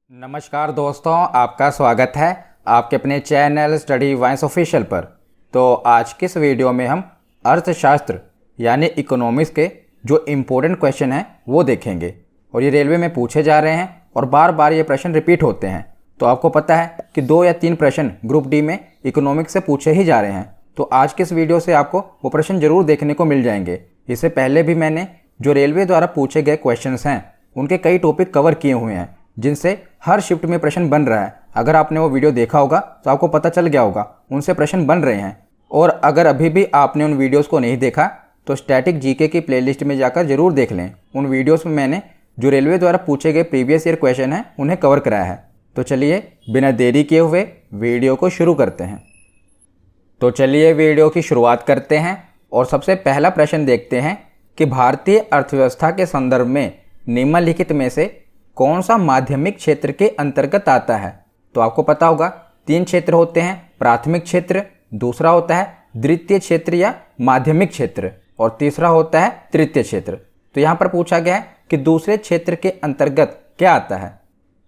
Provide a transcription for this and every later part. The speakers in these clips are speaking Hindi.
नमस्कार दोस्तों, आपका स्वागत है आपके अपने चैनल स्टडी वाइंस ऑफिशियल पर। तो आज की इस वीडियो में हम अर्थशास्त्र यानी इकोनॉमिक्स के जो इम्पोर्टेंट क्वेश्चन हैं वो देखेंगे। और ये रेलवे में पूछे जा रहे हैं और बार बार ये प्रश्न रिपीट होते हैं। तो आपको पता है कि 2 या 3 प्रश्न ग्रुप डी में इकोनॉमिक्स से पूछे ही जा रहे हैं। तो आज के इस वीडियो से आपको वो प्रश्न जरूर देखने को मिल जाएंगे। इससे पहले भी मैंने जो रेलवे द्वारा पूछे गए क्वेश्चंस हैं उनके कई टॉपिक कवर किए हुए हैं, जिनसे हर शिफ्ट में प्रश्न बन रहा है। अगर आपने वो वीडियो देखा होगा तो आपको पता चल गया होगा उनसे प्रश्न बन रहे हैं। और अगर अभी भी आपने उन वीडियोस को नहीं देखा तो स्टैटिक जीके की प्लेलिस्ट में जाकर जरूर देख लें। उन वीडियोस में मैंने जो रेलवे द्वारा पूछे गए प्रीवियस ईयर क्वेश्चन हैं उन्हें कवर कराया है। तो चलिए बिना देरी किए हुए वीडियो को शुरू करते हैं। तो चलिए वीडियो की शुरुआत करते हैं और सबसे पहला प्रश्न देखते हैं कि भारतीय अर्थव्यवस्था के संदर्भ में निम्नलिखित में से कौन सा माध्यमिक क्षेत्र के अंतर्गत आता है। तो आपको पता होगा 3 क्षेत्र होते हैं, प्राथमिक क्षेत्र, दूसरा होता है द्वितीय क्षेत्र या माध्यमिक क्षेत्र, और तीसरा होता है तृतीय क्षेत्र। तो यहाँ पर पूछा गया है कि दूसरे क्षेत्र के अंतर्गत क्या आता है।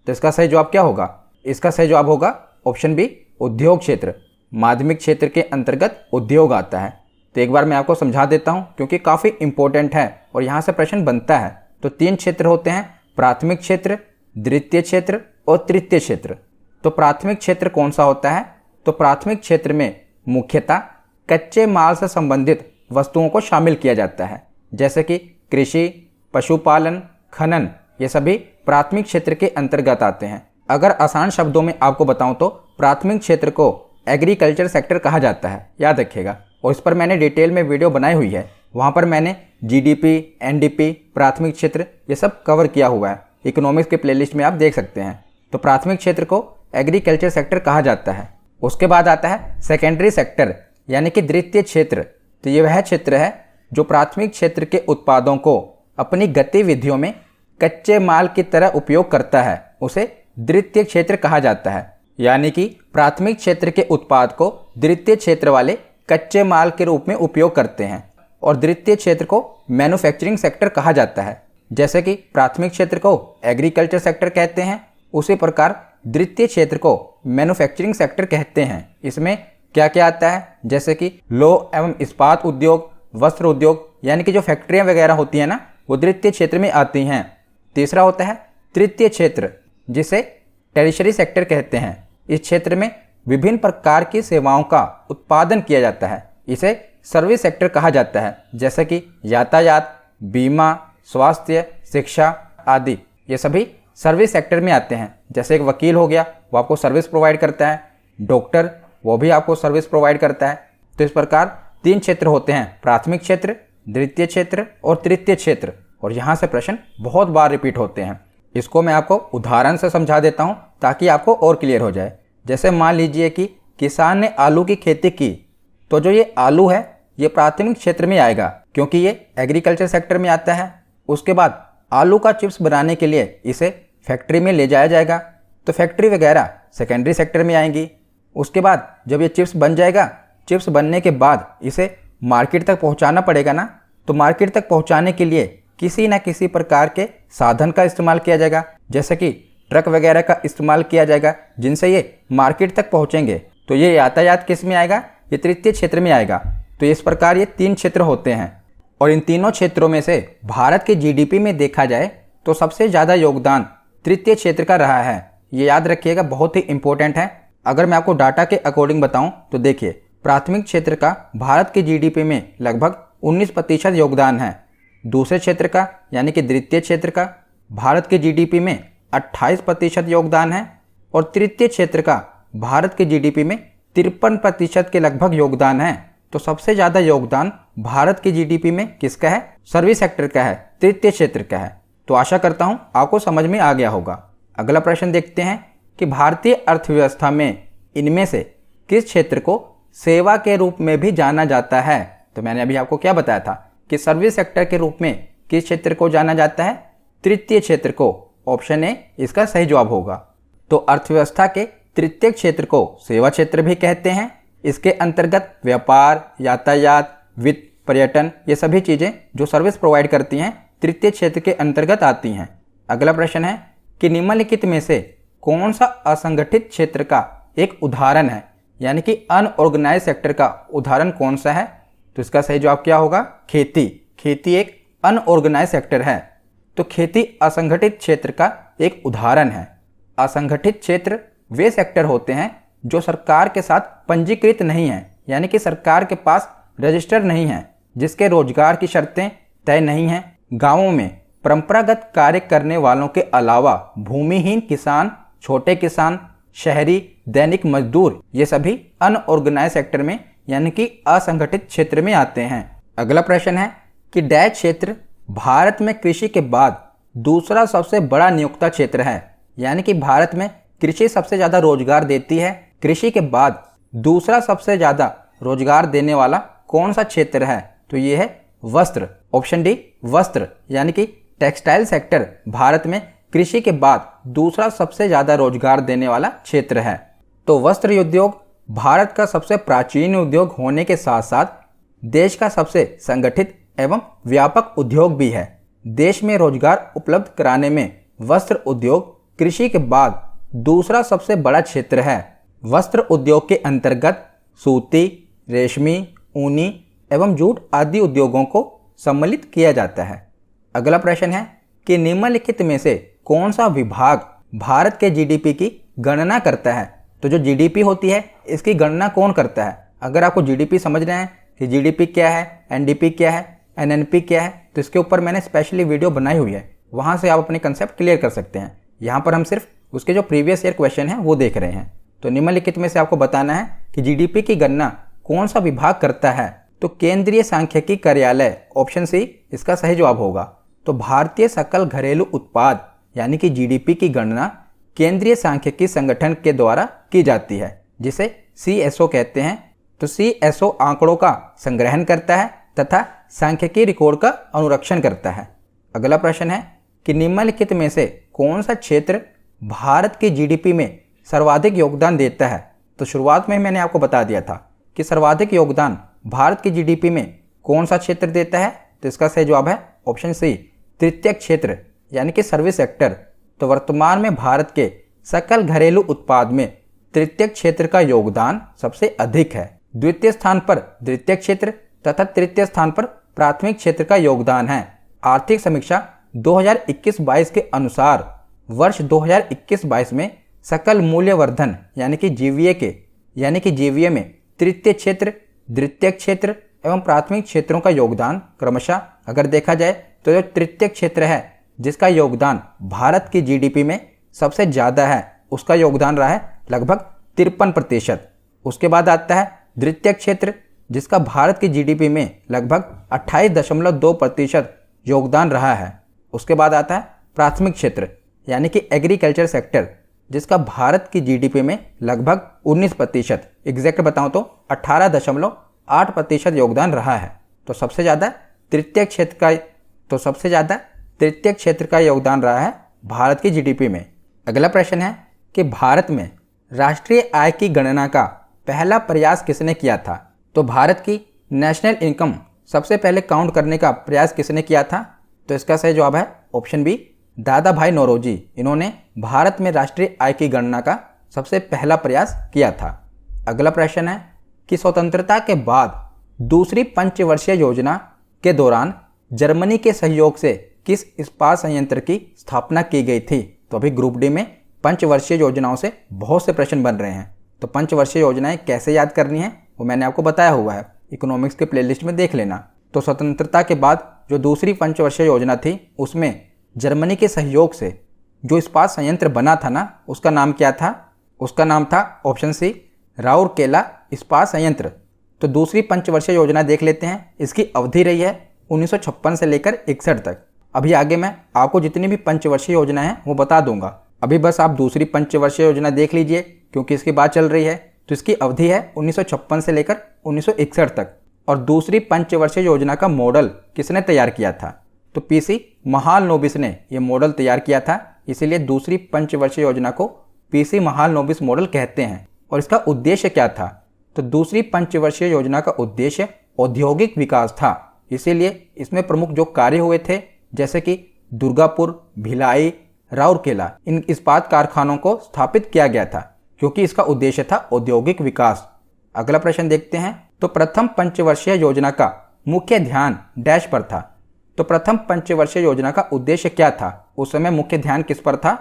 तो इसका सही जवाब क्या होगा? इसका सही जवाब होगा ऑप्शन बी, उद्योग क्षेत्र। माध्यमिक क्षेत्र के अंतर्गत उद्योग आता है। तो एक बार मैं आपको समझा देता हूँ क्योंकि काफ़ी इंपॉर्टेंट है और यहाँ से प्रश्न बनता है। तो 3 क्षेत्र होते हैं, प्राथमिक क्षेत्र, द्वितीय क्षेत्र और तृतीय क्षेत्र। तो प्राथमिक क्षेत्र कौन सा होता है? तो प्राथमिक क्षेत्र में मुख्यतः कच्चे माल से संबंधित वस्तुओं को शामिल किया जाता है, जैसे कि कृषि, पशुपालन, खनन, ये सभी प्राथमिक क्षेत्र के अंतर्गत आते हैं। अगर आसान शब्दों में आपको बताऊं तो प्राथमिक क्षेत्र को एग्रीकल्चर सेक्टर कहा जाता है, याद रखिएगा। और इस पर मैंने डिटेल में वीडियो बनाई हुई है, वहाँ पर मैंने जीडीपी, एनडीपी, प्राथमिक क्षेत्र ये सब कवर किया हुआ है। इकोनॉमिक्स के प्लेलिस्ट में आप देख सकते हैं। तो प्राथमिक क्षेत्र को एग्रीकल्चर सेक्टर कहा जाता है। उसके बाद आता है सेकेंडरी सेक्टर यानी कि द्वितीय क्षेत्र। तो ये वह क्षेत्र है जो प्राथमिक क्षेत्र के उत्पादों को अपनी गतिविधियों में कच्चे माल की तरह उपयोग करता है, उसे द्वितीय क्षेत्र कहा जाता है। यानी कि प्राथमिक क्षेत्र के उत्पाद को द्वितीय क्षेत्र वाले कच्चे माल के रूप में उपयोग करते हैं। और द्वितीय क्षेत्र को मैन्युफैक्चरिंग सेक्टर कहा जाता है। जैसे कि प्राथमिक क्षेत्र को एग्रीकल्चर सेक्टर कहते हैं, उसी प्रकार द्वितीय क्षेत्र को मैन्युफैक्चरिंग सेक्टर कहते हैं। इसमें क्या क्या आता है? जैसे कि लौह एवं इस्पात उद्योग, वस्त्र उद्योग, यानी कि जो फैक्ट्रियां वगैरह होती हैं ना, वो द्वितीय क्षेत्र में आती हैं। तीसरा होता है तृतीय क्षेत्र, जिसे टेरिशरी सेक्टर कहते हैं। इस क्षेत्र में विभिन्न प्रकार की सेवाओं का उत्पादन किया जाता है, इसे सर्विस सेक्टर कहा जाता है। जैसे कि यातायात, बीमा, स्वास्थ्य, शिक्षा आदि, ये सभी सर्विस सेक्टर में आते हैं। जैसे एक वकील हो गया, वो आपको सर्विस प्रोवाइड करता है। डॉक्टर, वो भी आपको सर्विस प्रोवाइड करता है। तो इस प्रकार 3 क्षेत्र होते हैं, प्राथमिक क्षेत्र, द्वितीय क्षेत्र और तृतीय क्षेत्र। और यहाँ से प्रश्न बहुत बार रिपीट होते हैं। इसको मैं आपको उदाहरण से समझा देता हूँ ताकि आपको और क्लियर हो जाए। जैसे मान लीजिए कि किसान ने आलू की खेती की, तो जो ये आलू है ये प्राथमिक क्षेत्र में आएगा क्योंकि ये एग्रीकल्चर सेक्टर में आता है। उसके बाद आलू का चिप्स बनाने के लिए इसे फैक्ट्री में ले जाया जाएगा, तो फैक्ट्री वगैरह सेकेंडरी सेक्टर में आएंगी। उसके बाद जब ये चिप्स बन जाएगा, चिप्स बनने के बाद इसे मार्केट तक पहुंचाना पड़ेगा ना, तो मार्केट तक पहुंचाने के लिए किसी न किसी प्रकार के साधन का इस्तेमाल किया जाएगा, जैसे कि ट्रक वगैरह का इस्तेमाल किया जाएगा, जिनसे ये मार्केट तक पहुंचेंगे। तो ये यातायात किस में आएगा? ये तृतीय क्षेत्र में आएगा। तो इस प्रकार ये 3 क्षेत्र होते हैं। और इन तीनों क्षेत्रों में से भारत के जीडीपी में देखा जाए तो सबसे ज़्यादा योगदान तृतीय क्षेत्र का रहा है। ये याद रखिएगा, बहुत ही इंपॉर्टेंट है। अगर मैं आपको डाटा के अकॉर्डिंग बताऊं तो देखिए, प्राथमिक क्षेत्र का भारत के जीडीपी में लगभग 19% योगदान है। दूसरे क्षेत्र का यानी कि द्वितीय क्षेत्र का भारत के जीडीपी में 28% योगदान है। और तृतीय क्षेत्र का भारत के जीडीपी में 53% के लगभग योगदान है। तो सबसे ज़्यादा योगदान भारत के जीडीपी में किसका है? सर्विस सेक्टर का है, तृतीय क्षेत्र का है। तो आशा करता हूँ आपको समझ में आ गया होगा। अगला प्रश्न देखते हैं कि भारतीय अर्थव्यवस्था में इनमें से किस क्षेत्र को सेवा के रूप में भी जाना जाता है? तो मैंने अभी आपको क्या बताया था कि सर्विस सेक्टर के रूप में किस क्षेत्र को जाना जाता है? तृतीय क्षेत्र को। ऑप्शन ए इसका सही जवाब होगा। तो अर्थव्यवस्था के तृतीय क्षेत्र को सेवा क्षेत्र भी कहते हैं। इसके अंतर्गत व्यापार, यातायात, वित्त, पर्यटन, ये सभी चीज़ें जो सर्विस प्रोवाइड करती हैं तृतीय क्षेत्र के अंतर्गत आती हैं। अगला प्रश्न है कि निम्नलिखित में से कौन सा असंगठित क्षेत्र का एक उदाहरण है, यानी कि अनऑर्गेनाइज सेक्टर का उदाहरण कौन सा है? तो इसका सही जवाब क्या होगा? खेती। खेती एक अनऑर्गेनाइज सेक्टर है, तो खेती असंगठित क्षेत्र का एक उदाहरण है। असंगठित क्षेत्र वे सेक्टर होते हैं जो सरकार के साथ पंजीकृत नहीं हैं, यानी कि सरकार के पास रजिस्टर नहीं है, जिसके रोजगार की शर्तें तय नहीं हैं। गांवों में परंपरागत कार्य करने वालों के अलावा भूमिहीन किसान, छोटे किसान, शहरी दैनिक मजदूर, ये सभी अनऑर्गेनाइज सेक्टर में यानी कि असंगठित क्षेत्र में आते हैं। अगला प्रश्न है कि डैश क्षेत्र भारत में कृषि के बाद दूसरा सबसे बड़ा नियोक्ता क्षेत्र है, यानी कि भारत में कृषि सबसे ज़्यादा रोजगार देती है। कृषि के बाद दूसरा सबसे ज़्यादा रोजगार देने वाला कौन सा क्षेत्र है? तो ये है वस्त्र। ऑप्शन डी वस्त्र, यानी कि टेक्सटाइल सेक्टर भारत में कृषि के बाद दूसरा सबसे ज़्यादा रोजगार देने वाला क्षेत्र है। तो वस्त्र उद्योग भारत का सबसे प्राचीन उद्योग होने के साथ साथ देश का सबसे संगठित एवं व्यापक उद्योग भी है। देश में रोजगार उपलब्ध कराने में वस्त्र उद्योग कृषि के बाद दूसरा सबसे बड़ा क्षेत्र है। वस्त्र उद्योग के अंतर्गत सूती, रेशमी, ऊनी एवं जूट आदि उद्योगों को सम्मिलित किया जाता है। अगला प्रश्न है कि निम्नलिखित में से कौन सा विभाग भारत के जीडीपी की गणना करता है? तो जो जीडीपी होती है इसकी गणना कौन करता है? अगर आपको जीडीपी समझ रहे हैं कि जीडीपी क्या है, एनडीपी क्या है, एनएनपी क्या है, तो इसके ऊपर मैंने स्पेशली वीडियो बनाई हुई है, वहाँ से आप अपने कंसेप्ट क्लियर कर सकते हैं। यहाँ पर हम सिर्फ उसके जो प्रीवियस ईयर क्वेश्चन है वो देख रहे हैं। तो निम्नलिखित में से आपको बताना है कि जीडीपी की गणना कौन सा विभाग करता है? तो केंद्रीय सांख्यिकी कार्यालय, ऑप्शन सी इसका सही जवाब होगा। तो भारतीय सकल घरेलू उत्पाद यानी कि जीडीपी की गणना केंद्रीय सांख्यिकी संगठन के द्वारा की जाती है, जिसे सीएसओ कहते हैं। तो सीएसओ आंकड़ों का संग्रहण करता है तथा सांख्यिकी रिकॉर्ड का अनुरक्षण करता है। अगला प्रश्न है कि निम्नलिखित में से कौन सा क्षेत्र भारत की जीडीपी में सर्वाधिक योगदान देता है? तो शुरुआत में मैंने आपको बता दिया था कि सर्वाधिक योगदान भारत की जीडीपी में कौन सा क्षेत्र देता है? तो इसका सही जवाब है ऑप्शन सी तृतीय क्षेत्र यानी कि सर्विस सेक्टर। तो वर्तमान में भारत के सकल घरेलू उत्पाद में तृतीय क्षेत्र का योगदान सबसे अधिक है। द्वितीय स्थान पर द्वितीय क्षेत्र तथा तृतीय स्थान पर प्राथमिक क्षेत्र का योगदान है। आर्थिक समीक्षा 2021-22 के अनुसार वर्ष 2021-22 में सकल मूल्यवर्धन यानी कि जीवीए में तृतीय क्षेत्र, द्वितीय क्षेत्र एवं प्राथमिक क्षेत्रों का योगदान क्रमशः अगर देखा जाए तो जो तृतीय क्षेत्र है जिसका योगदान भारत की जीडीपी में सबसे ज़्यादा है उसका योगदान रहा है लगभग 53%। उसके बाद आता है द्वितीय क्षेत्र जिसका भारत की जीडीपी में लगभग 28.2% योगदान रहा है। उसके बाद आता है प्राथमिक क्षेत्र यानी कि एग्रीकल्चर सेक्टर जिसका भारत की जीडीपी में लगभग 19%, एग्जैक्ट बताऊं तो 18.8% योगदान रहा है। तो सबसे ज़्यादा तृतीय क्षेत्र का योगदान रहा है भारत की जीडीपी में। अगला प्रश्न है कि भारत में राष्ट्रीय आय की गणना का पहला प्रयास किसने किया था? तो भारत की नेशनल इनकम सबसे पहले काउंट करने का प्रयास किसने किया था? तो इसका सही जवाब है ऑप्शन बी दादा भाई नौरोजी। इन्होंने भारत में राष्ट्रीय आय की गणना का सबसे पहला प्रयास किया था। अगला प्रश्न है कि स्वतंत्रता के बाद दूसरी पंचवर्षीय योजना के दौरान जर्मनी के सहयोग से किस इस्पात संयंत्र की स्थापना की गई थी? तो अभी ग्रुप डी में पंचवर्षीय योजनाओं से बहुत से प्रश्न बन रहे हैं, तो पंचवर्षीय योजनाएं कैसे याद करनी है वो मैंने आपको बताया हुआ है, इकोनॉमिक्स के प्लेलिस्ट में देख लेना। तो स्वतंत्रता के बाद जो दूसरी पंचवर्षीय योजना थी उसमें जर्मनी के सहयोग से जो इस्पात संयंत्र बना था ना, उसका नाम क्या था? उसका नाम था ऑप्शन सी राउरकेला इस्पात संयंत्र। तो दूसरी पंचवर्षीय योजना देख लेते हैं। इसकी अवधि रही है 1956 से लेकर 61 तक। अभी आगे मैं आपको जितनी भी पंचवर्षीय योजना है वो बता दूंगा, अभी बस आप दूसरी पंचवर्षीय योजना देख लीजिए क्योंकि इसकी बात चल रही है। तो इसकी अवधि है 1956 से लेकर 1961 तक। और दूसरी पंचवर्षीय योजना का मॉडल किसने तैयार किया था? तो पीसी महालनोबिस ने यह मॉडल तैयार किया था, इसीलिए दूसरी पंचवर्षीय योजना को पीसी महालनोबिस मॉडल कहते हैं। और इसका उद्देश्य क्या था? तो दूसरी पंचवर्षीय योजना का उद्देश्य औद्योगिक विकास था, इसीलिए इसमें प्रमुख जो कार्य हुए थे जैसे कि दुर्गापुर, भिलाई, राउरकेला इन इस्पात कारखानों को स्थापित किया गया था, क्योंकि इसका उद्देश्य था औद्योगिक विकास। अगला प्रश्न देखते हैं। तो प्रथम पंचवर्षीय योजना का मुख्य ध्यान डैश पर था। तो प्रथम पंचवर्षीय योजना का उद्देश्य क्या था? उस समय मुख्य ध्यान किस पर था?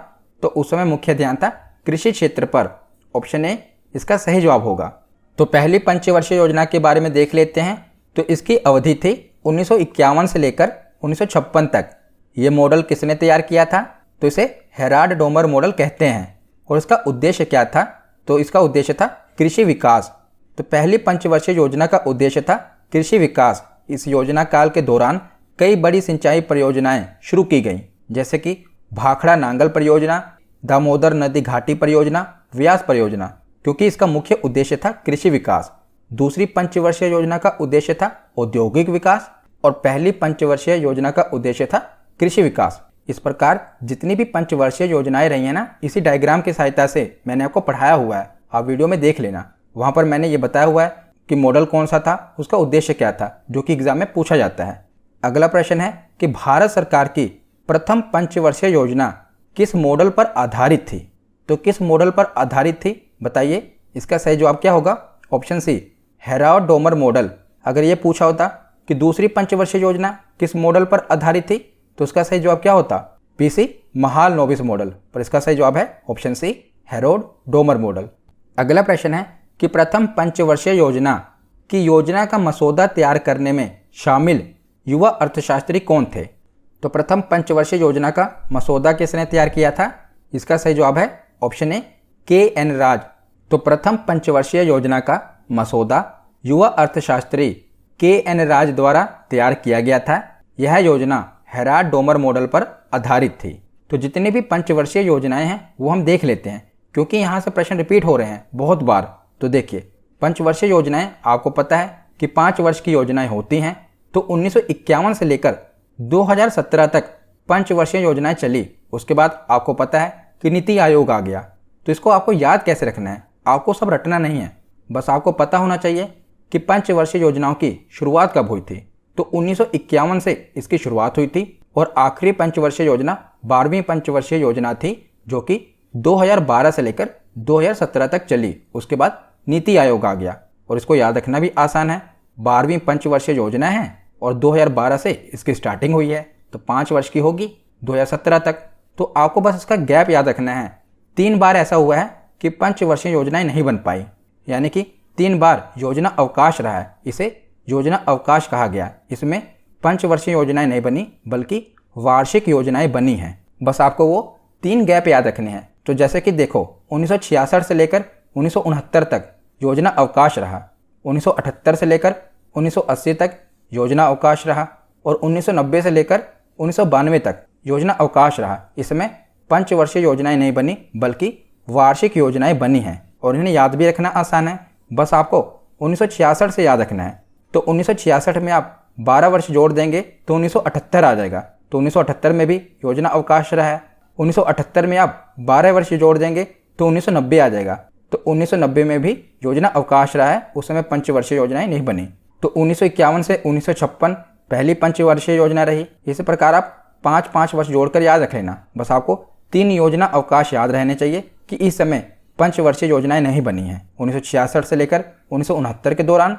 तो उस समय मुख्य ध्यान था कृषि क्षेत्र पर। ऑप्शन ए इसका सही जवाब होगा। तो पहली पंचवर्षीय योजना के बारे में देख लेते हैं। तो इसकी अवधि थी 1951 से लेकर 1956 तक। ये मॉडल किसने तैयार किया था? तो इसे हेराल्ड डोमर मॉडल कहते हैं। और इसका उद्देश्य क्या था? तो इसका उद्देश्य था कृषि विकास। तो पहली पंचवर्षीय योजना का उद्देश्य था कृषि विकास। इस योजना काल के दौरान कई बड़ी सिंचाई परियोजनाएं शुरू की गईं, जैसे कि भाखड़ा नांगल परियोजना, दामोदर नदी घाटी परियोजना, व्यास परियोजना, क्योंकि इसका मुख्य उद्देश्य था कृषि विकास। दूसरी पंचवर्षीय योजना का उद्देश्य था औद्योगिक विकास और पहली पंचवर्षीय योजना का उद्देश्य था कृषि विकास। इस प्रकार जितनी भी पंचवर्षीय योजनाएं रही हैं ना, इसी डायग्राम की सहायता से मैंने आपको पढ़ाया हुआ है। आप वीडियो में देख लेना, वहाँ पर मैंने ये बताया हुआ है कि मॉडल कौन सा था, उसका उद्देश्य क्या था, जो कि एग्जाम में पूछा जाता है। अगला प्रश्न है कि भारत सरकार की प्रथम पंचवर्षीय योजना किस मॉडल पर आधारित थी? तो किस मॉडल पर आधारित थी बताइए? इसका सही जवाब क्या होगा? Option C Harrod Domar model. अगर ये पूछा होता कि दूसरी पंचवर्षीय योजना किस मॉडल पर आधारित थी, तो उसका सही जवाब क्या होता? PC Mahalanobis model. पर इसका सही जवाब है option C Harrod Domar model. अगला प्रश्न है कि प्रथम पंचवर्षीय योजना की योजना का मसौदा तैयार करने में शामिल युवा अर्थशास्त्री कौन थे? तो प्रथम पंचवर्षीय योजना का मसौदा किसने तैयार किया था? इसका सही जवाब है ऑप्शन ए के.एन. राज। तो प्रथम पंचवर्षीय योजना का मसौदा युवा अर्थशास्त्री के.एन. राज द्वारा तैयार किया गया था। यह योजना हेराल्ड डोमर मॉडल पर आधारित थी। तो जितनी भी पंचवर्षीय योजनाएं हैं वो हम देख लेते हैं, क्योंकि यहाँ से प्रश्न रिपीट हो रहे हैं बहुत बार। तो देखिए, पंचवर्षीय योजनाएं आपको पता है कि 5 वर्ष की योजनाएं होती हैं। तो 1951 से लेकर 2017 तक पंचवर्षीय योजनाएं चली। उसके बाद आपको पता है कि नीति आयोग आ गया। तो इसको आपको याद कैसे रखना है? आपको सब रटना नहीं है, बस आपको पता होना चाहिए कि पंचवर्षीय योजनाओं की शुरुआत कब हुई थी। तो 1951 से इसकी शुरुआत हुई थी और आखिरी पंचवर्षीय योजना 12वीं पंचवर्षीय योजना थी, जो कि 2012 से लेकर 2017 तक चली। उसके बाद नीति आयोग आ गया और इसको याद रखना भी आसान है। 12वीं पंचवर्षीय योजना है और 2012 से इसकी स्टार्टिंग हुई है, तो 5 वर्ष की होगी 2017 तक। तो आपको बस इसका गैप याद रखना है। 3 बार ऐसा हुआ है कि पंचवर्षीय योजनाएं नहीं बन पाई, यानी कि 3 बार योजना अवकाश रहा है। इसे योजना अवकाश कहा गया। इसमें पंचवर्षीय योजनाएं नहीं बनी, बल्कि वार्षिक योजनाएं बनी हैं। बस आपको वो 3 गैप याद रखने हैं। तो जैसे कि देखो, 1966 से लेकर 1969 तक योजना अवकाश रहा, 1978 से लेकर 1980 तक योजना अवकाश रहा और 1990 से लेकर 1992 तक योजना अवकाश रहा। इसमें पंचवर्षीय योजनाएं नहीं बनी, बल्कि वार्षिक योजनाएं बनी हैं और इन्हें याद भी रखना आसान है। बस आपको 1966 से याद रखना है। तो 1966 में आप 12 वर्ष जोड़ देंगे तो 1978 आ जाएगा। तो 1978 में भी योजना अवकाश रहा है। 1978 में आप 12 वर्ष जोड़ देंगे तो 1990 आ जाएगा। तो 1990 में भी योजना अवकाश रहा है, उस समय पंचवर्षीय योजनाएं नहीं बनी। तो 1951 से 1956 पहली पंचवर्षीय योजना रही। इसी प्रकार आप 5-5 वर्ष जोड़कर याद रख लेना। बस आपको 3 योजना अवकाश याद रहने चाहिए कि इस समय पंचवर्षीय योजनाएं नहीं बनी हैं। 1966 से लेकर 1969 के दौरान,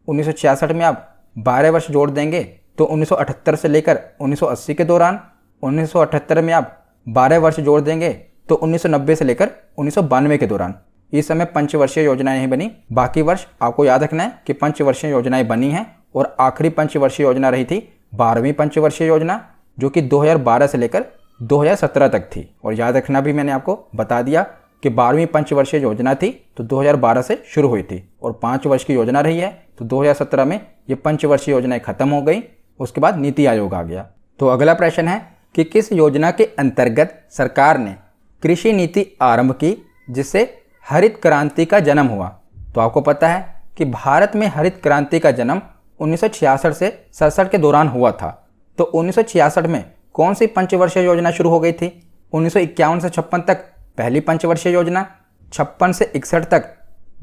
1966 में आप 12 वर्ष जोड़ देंगे तो 1978 से लेकर 1980 के दौरान, 1978 में आप 12 वर्ष जोड़ देंगे तो 1990 से लेकर 1992 के दौरान। इस समय पंचवर्षीय योजनाएं नहीं बनी। बाकी वर्ष आपको याद रखना है कि पंचवर्षीय योजनाएं बनी हैं और आखिरी पंचवर्षीय योजना रही थी 12वीं पंचवर्षीय योजना, जो कि 2012 से लेकर 2017 तक थी। और याद रखना भी मैंने आपको बता दिया कि 12वीं पंचवर्षीय योजना थी तो 2012 से शुरू हुई थी और 5 वर्ष की योजना रही है। तो 2017 में ये पंचवर्षीय योजनाएं खत्म हो गई। उसके बाद नीति आयोग आ गया। तो अगला प्रश्न है कि किस योजना के अंतर्गत सरकार ने कृषि नीति आरंभ की जिससे हरित क्रांति का जन्म हुआ? तो आपको पता है कि भारत में हरित क्रांति का जन्म 1966 से 67 के दौरान हुआ था। तो 1966 में कौन सी पंचवर्षीय योजना शुरू हो गई थी? 1951 से 56 तक पहली पंचवर्षीय योजना, 56 से 61 तक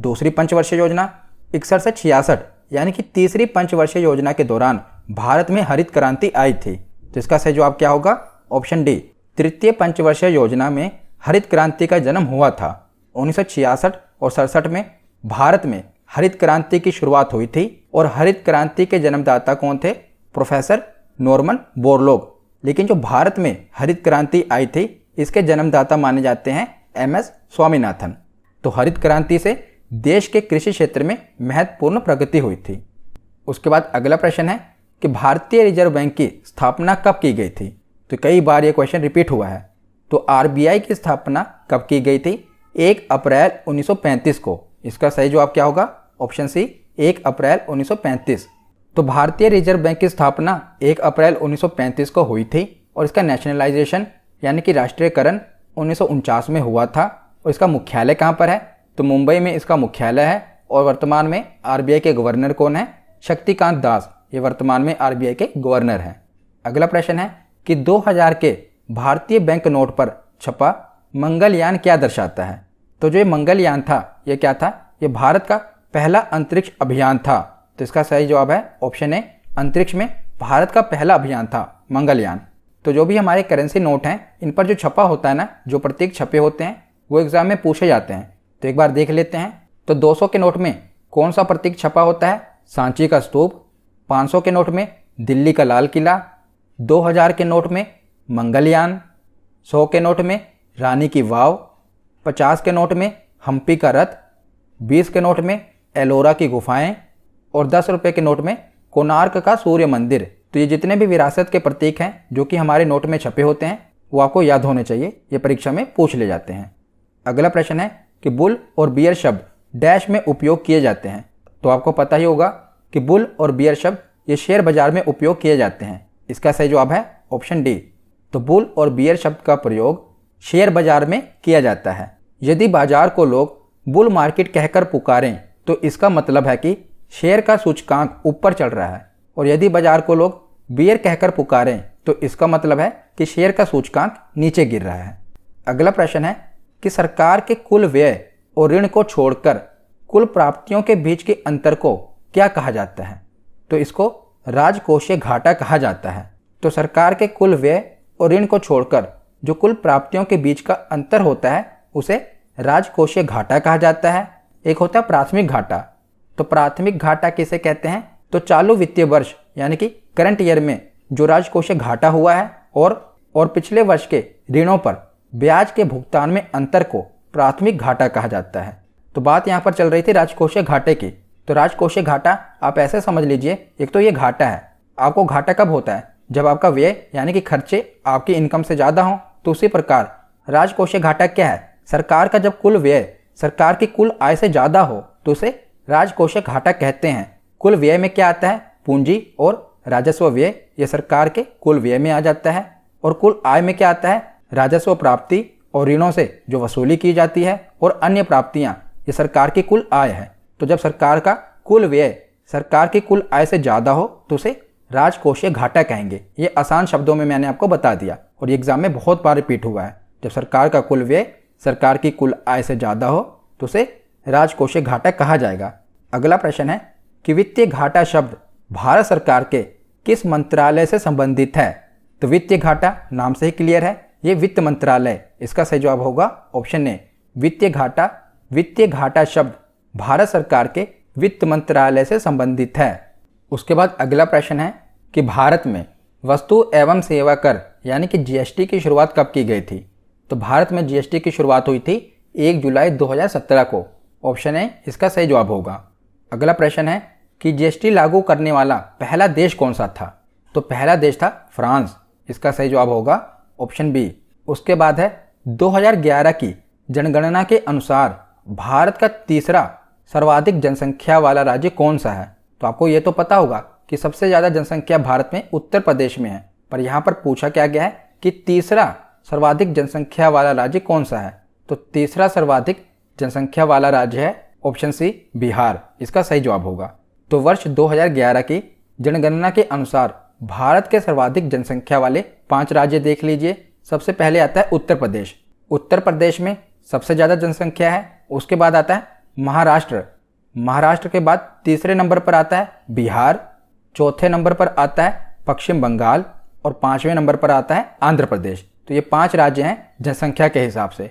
दूसरी पंचवर्षीय योजना, 61 से 66 यानी कि तीसरी पंचवर्षीय योजना के दौरान भारत में हरित क्रांति आई थी। तो इसका सही जवाब क्या होगा? ऑप्शन डी तृतीय पंचवर्षीय योजना में हरित क्रांति का जन्म हुआ था। 1966 और 67 में भारत में हरित क्रांति की शुरुआत हुई थी और हरित क्रांति के जन्मदाता कौन थे? Professor Norman Borlaug. लेकिन जो भारत में हरित क्रांति आई थी इसके जन्मदाता माने जाते हैं MS स्वामीनाथन। तो हरित क्रांति से देश के कृषि क्षेत्र में महत्वपूर्ण प्रगति हुई थी। उसके बाद अगला प्रश्न है कि भारतीय रिजर्व बैंक की स्थापना कब की गई थी? तो कई बार ये क्वेश्चन रिपीट हुआ है। तो RBI की स्थापना कब की गई थी? 1 अप्रैल 1935 को। इसका सही जवाब क्या होगा? ऑप्शन सी, 1 अप्रैल 1935। तो भारतीय रिजर्व बैंक की स्थापना 1 अप्रैल 1935 को हुई थी और इसका नेशनलाइजेशन यानी कि राष्ट्रीयकरण 1949 में हुआ था। और इसका मुख्यालय कहाँ पर है? तो मुंबई में इसका मुख्यालय है। और वर्तमान में RBI के गवर्नर कौन है? शक्तिकांत दास। ये वर्तमान में RBI के गवर्नर हैं। अगला प्रश्न है कि 2000 के भारतीय बैंक नोट पर छपा मंगलयान क्या दर्शाता है? तो जो ये मंगलयान था ये क्या था? ये भारत का पहला अंतरिक्ष अभियान था। तो इसका सही जवाब है ऑप्शन ए, अंतरिक्ष में भारत का पहला अभियान था मंगलयान। तो जो भी हमारे करेंसी नोट हैं इन पर जो छपा होता है ना, जो प्रतीक छपे होते हैं वो एग्जाम में पूछे जाते हैं। तो एक बार देख लेते हैं। तो 200 के नोट में कौन सा प्रतीक छपा होता है? सांची का स्तूप। 500 के नोट में दिल्ली का लाल किला। 2000 के नोट में मंगलयान। 100 के नोट में रानी की वाव। 50 के नोट में हम्पी का रथ। 20 के नोट में एलोरा की गुफाएं और 10 रुपये के नोट में कोणार्क का सूर्य मंदिर। तो ये जितने भी विरासत के प्रतीक हैं जो कि हमारे नोट में छपे होते हैं वो आपको याद होने चाहिए। ये परीक्षा में पूछ ले जाते हैं। अगला प्रश्न है कि बुल और बियर शब्द डैश में उपयोग किए जाते हैं। तो आपको पता ही होगा कि बुल और बियर शब्द ये शेयर बाजार में उपयोग किए जाते हैं। इसका सही जवाब है ऑप्शन डी। तो बुल और बियर शब्द का प्रयोग शेयर बाजार में किया जाता है। यदि बाजार को लोग बुल मार्केट कहकर पुकारें तो इसका मतलब है कि शेयर का सूचकांक ऊपर चल रहा है। और यदि बाजार को लोग बियर कहकर पुकारें तो इसका मतलब है कि शेयर का सूचकांक नीचे गिर रहा है। अगला प्रश्न है कि सरकार के कुल व्यय और ऋण को छोड़कर कुल प्राप्तियों के बीच के अंतर को क्या कहा जाता है? तो इसको राजकोषीय घाटा कहा जाता है। तो सरकार के कुल व्यय और ऋण को छोड़कर जो कुल प्राप्तियों के बीच का अंतर होता है उसे राजकोषीय घाटा कहा जाता है। एक होता है प्राथमिक घाटा। तो प्राथमिक घाटा किसे कहते हैं? तो चालू वित्तीय वर्ष यानी कि करंट ईयर में जो राजकोषीय घाटा हुआ है और पिछले वर्ष के ऋणों पर ब्याज के भुगतान में अंतर को प्राथमिक घाटा कहा जाता है। तो बात यहाँ पर चल रही थी राजकोषीय घाटे की। तो राजकोषीय घाटा आप ऐसे समझ लीजिए, एक तो ये घाटा है। आपको घाटा कब होता है? जब आपका व्यय यानी कि खर्चे आपकी इनकम से ज़्यादा हों। तो उसी प्रकार राजकोषीय घाटा क्या है? सरकार का जब कुल व्यय सरकार की कुल आय से ज़्यादा हो तो उसे राजकोषीय घाटा कहते हैं। कुल व्यय में क्या आता है? पूंजी और राजस्व व्यय, ये सरकार के कुल व्यय में आ जाता है। और कुल आय में क्या आता है? राजस्व प्राप्ति और ऋणों से जो वसूली की जाती है और अन्य प्राप्तियां, ये सरकार की कुल आय है। तो जब सरकार का कुल व्यय सरकार की कुल आय से ज़्यादा हो तो उसे राजकोषीय घाटा कहेंगे। ये आसान शब्दों में मैंने आपको बता दिया और ये एग्जाम में बहुत बार रिपीट हुआ है। जब सरकार का कुल व्यय सरकार की कुल आय से ज़्यादा हो तो उसे राजकोषीय घाटा कहा जाएगा। अगला प्रश्न है कि वित्तीय घाटा शब्द भारत सरकार के किस मंत्रालय से संबंधित है? तो वित्तीय घाटा नाम से ही क्लियर है, ये वित्त मंत्रालय। इसका सही जवाब होगा ऑप्शन ए, वित्तीय घाटा। वित्तीय घाटा शब्द भारत सरकार के वित्त मंत्रालय से संबंधित है। उसके बाद अगला प्रश्न है कि भारत में वस्तु एवं सेवा कर यानी कि GST की शुरुआत कब की गई थी? तो भारत में GST की शुरुआत हुई थी 1 जुलाई 2017 को। ऑप्शन ए इसका सही जवाब होगा। अगला प्रश्न है कि GST लागू करने वाला पहला देश कौन सा था? तो पहला देश था फ्रांस। इसका सही जवाब होगा ऑप्शन बी। उसके बाद है 2011 की जनगणना के अनुसार भारत का तीसरा सर्वाधिक जनसंख्या वाला राज्य कौन सा है? तो आपको ये तो पता होगा कि सबसे ज़्यादा जनसंख्या भारत में उत्तर प्रदेश में है, पर यहाँ पर पूछा क्या गया है कि तीसरा सर्वाधिक जनसंख्या वाला राज्य कौन सा है? तो तीसरा सर्वाधिक जनसंख्या वाला राज्य है ऑप्शन सी, बिहार। इसका सही जवाब होगा। तो वर्ष 2011 की जनगणना के अनुसार भारत के सर्वाधिक जनसंख्या वाले 5 राज्य देख लीजिए। सबसे पहले आता है उत्तर प्रदेश। उत्तर प्रदेश में सबसे ज़्यादा जनसंख्या है। उसके बाद आता है महाराष्ट्र। महाराष्ट्र के बाद तीसरे नंबर पर आता है बिहार। चौथे नंबर पर आता है पश्चिम बंगाल और 5वें नंबर पर आता है आंध्र प्रदेश। तो ये 5 राज्य हैं जनसंख्या के हिसाब से।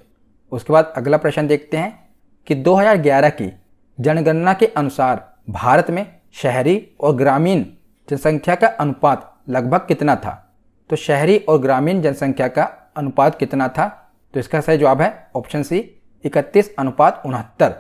उसके बाद अगला प्रश्न देखते हैं कि 2011 की जनगणना के अनुसार भारत में शहरी और ग्रामीण जनसंख्या का अनुपात लगभग कितना था। तो शहरी और ग्रामीण जनसंख्या का अनुपात कितना था, तो इसका सही जवाब है ऑप्शन सी 31:69।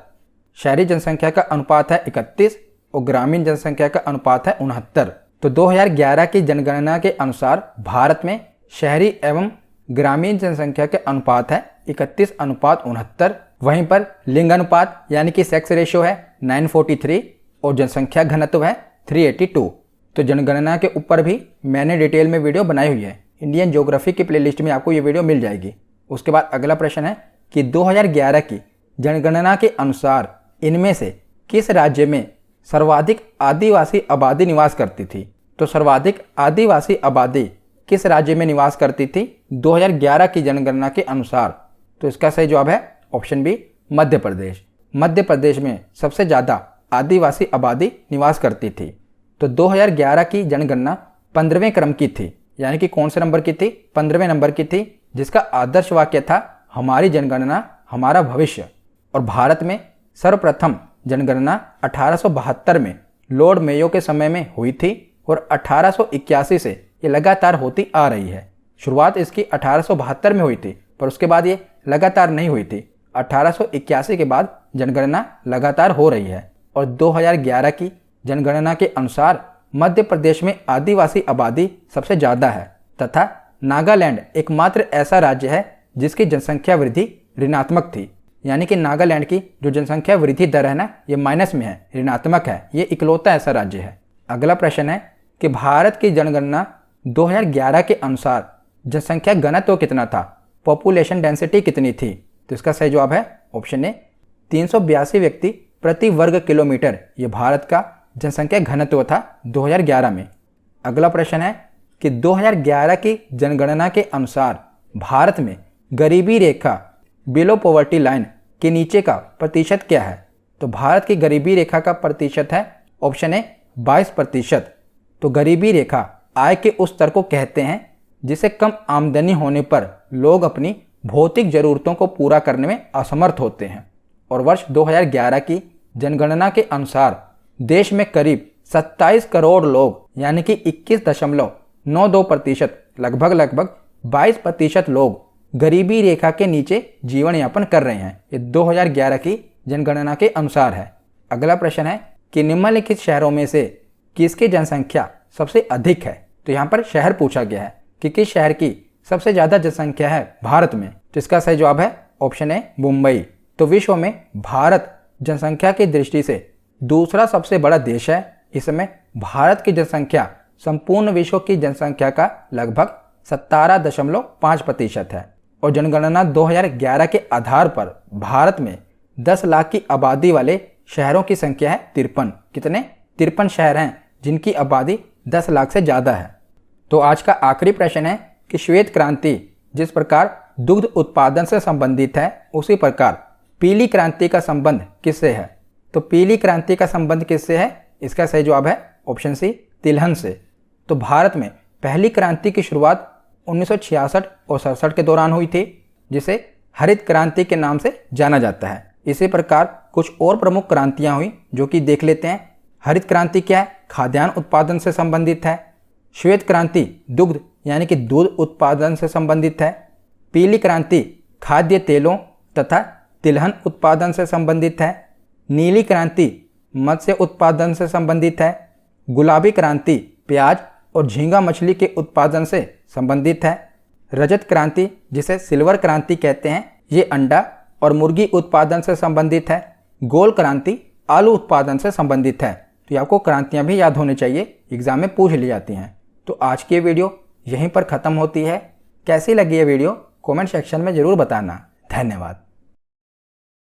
शहरी जनसंख्या का अनुपात है 31 और ग्रामीण जनसंख्या का अनुपात है 69। तो 2011 की जनगणना के अनुसार भारत में शहरी एवं ग्रामीण जनसंख्या के अनुपात है 31:69। वहीं पर लिंग अनुपात यानी कि सेक्स रेशियो है 943 और जनसंख्या घनत्व है 382। तो जनगणना के ऊपर भी मैंने डिटेल में वीडियो बनाई हुई है, इंडियन ज्योग्राफी की प्लेलिस्ट में आपको ये वीडियो मिल जाएगी। उसके बाद अगला प्रश्न है कि 2011 की जनगणना के अनुसार इनमें से किस राज्य में सर्वाधिक आदिवासी आबादी निवास करती थी। तो सर्वाधिक आदिवासी आबादी किस राज्य में निवास करती थी 2011 की जनगणना के अनुसार, तो इसका सही जवाब है ऑप्शन बी मध्य प्रदेश। मध्य प्रदेश में सबसे ज़्यादा आदिवासी आबादी निवास करती थी। तो 2011 की जनगणना 15वें क्रम की थी, यानी कि कौन से नंबर की थी, 15वें नंबर की थी, जिसका आदर्श वाक्य था हमारी जनगणना हमारा भविष्य। और भारत में सर्वप्रथम जनगणना 1872 में लॉर्ड मेयो के समय में हुई थी और 1881 से ये लगातार होती आ रही है। शुरुआत इसकी 1872 में हुई थी, पर उसके बाद ये लगातार नहीं हुई थी। 1881 के बाद जनगणना लगातार हो रही है। और 2011 की जनगणना के अनुसार मध्य प्रदेश में आदिवासी आबादी सबसे ज़्यादा है तथा नागालैंड एकमात्र ऐसा राज्य है जिसकी जनसंख्या वृद्धि ऋणात्मक थी, यानी कि नागालैंड की जो जनसंख्या वृद्धि दर है ना, ये माइनस में है, ऋणात्मक है। ये इकलौता ऐसा राज्य है। अगला प्रश्न है कि भारत की जनगणना 2011 के अनुसार जनसंख्या घनत्व कितना था, पॉपुलेशन डेंसिटी कितनी थी। तो इसका सही जवाब है ऑप्शन ए 382 व्यक्ति प्रति वर्ग किलोमीटर। ये भारत का जनसंख्या घनत्व था 2011 में। अगला प्रश्न है कि 2011 की जनगणना के अनुसार भारत में गरीबी रेखा बिलो पॉवर्टी लाइन के नीचे का प्रतिशत क्या है। तो भारत की गरीबी रेखा का प्रतिशत है ऑप्शन ए 22%। तो गरीबी रेखा आय के उस स्तर को कहते हैं जिसे कम आमदनी होने पर लोग अपनी भौतिक जरूरतों को पूरा करने में असमर्थ होते हैं। और वर्ष 2011 की जनगणना के अनुसार देश में करीब 27 करोड़ लोग, यानी कि 21.92%, लगभग 22% लोग गरीबी रेखा के नीचे जीवन यापन कर रहे हैं। ये 2011 की जनगणना के अनुसार है। अगला प्रश्न है कि निम्नलिखित शहरों में से किसकी जनसंख्या सबसे अधिक है। तो यहाँ पर शहर पूछा गया है कि किस शहर की सबसे ज़्यादा जनसंख्या है भारत में। तो इसका सही जवाब है ऑप्शन ए मुंबई। तो विश्व में भारत जनसंख्या की दृष्टि से दूसरा सबसे बड़ा देश है। इस समय भारत की जनसंख्या संपूर्ण विश्व की जनसंख्या का लगभग 17.5% है। और जनगणना 2011 के आधार पर भारत में 10 लाख की आबादी वाले शहरों की संख्या है 53। कितने? 53 शहर हैं जिनकी आबादी 10 लाख से ज़्यादा है। तो आज का आखिरी प्रश्न है कि श्वेत क्रांति जिस प्रकार दुग्ध उत्पादन से संबंधित है, उसी प्रकार पीली क्रांति का संबंध किससे है। तो पीली क्रांति का संबंध किससे है? इसका सही जवाब है ऑप्शन सी तिलहन से। तो भारत में पहली क्रांति की शुरुआत 1966 और 67 के दौरान हुई थी, जिसे हरित क्रांति के नाम से जाना जाता है। इसी प्रकार कुछ और प्रमुख क्रांतियां हुई जो कि देख लेते हैं। हरित क्रांति क्या है? खाद्यान्न उत्पादन से संबंधित है। श्वेत क्रांति दुग्ध यानी कि दूध उत्पादन से संबंधित है। पीली क्रांति खाद्य तेलों तथा तिलहन उत्पादन से संबंधित है। नीली क्रांति मत्स्य उत्पादन से संबंधित है। गुलाबी क्रांति प्याज और झींगा मछली के उत्पादन से संबंधित है। रजत क्रांति जिसे सिल्वर क्रांति कहते हैं, ये अंडा और मुर्गी उत्पादन से संबंधित है। गोल क्रांति आलू उत्पादन से संबंधित है। तो ये आपको क्रांतियाँ भी याद होनी चाहिए, एग्जाम में पूछ ली जाती हैं। तो आज की वीडियो यहीं पर ख़त्म होती है। कैसी लगी ये वीडियो कमेंट सेक्शन में ज़रूर बताना। धन्यवाद।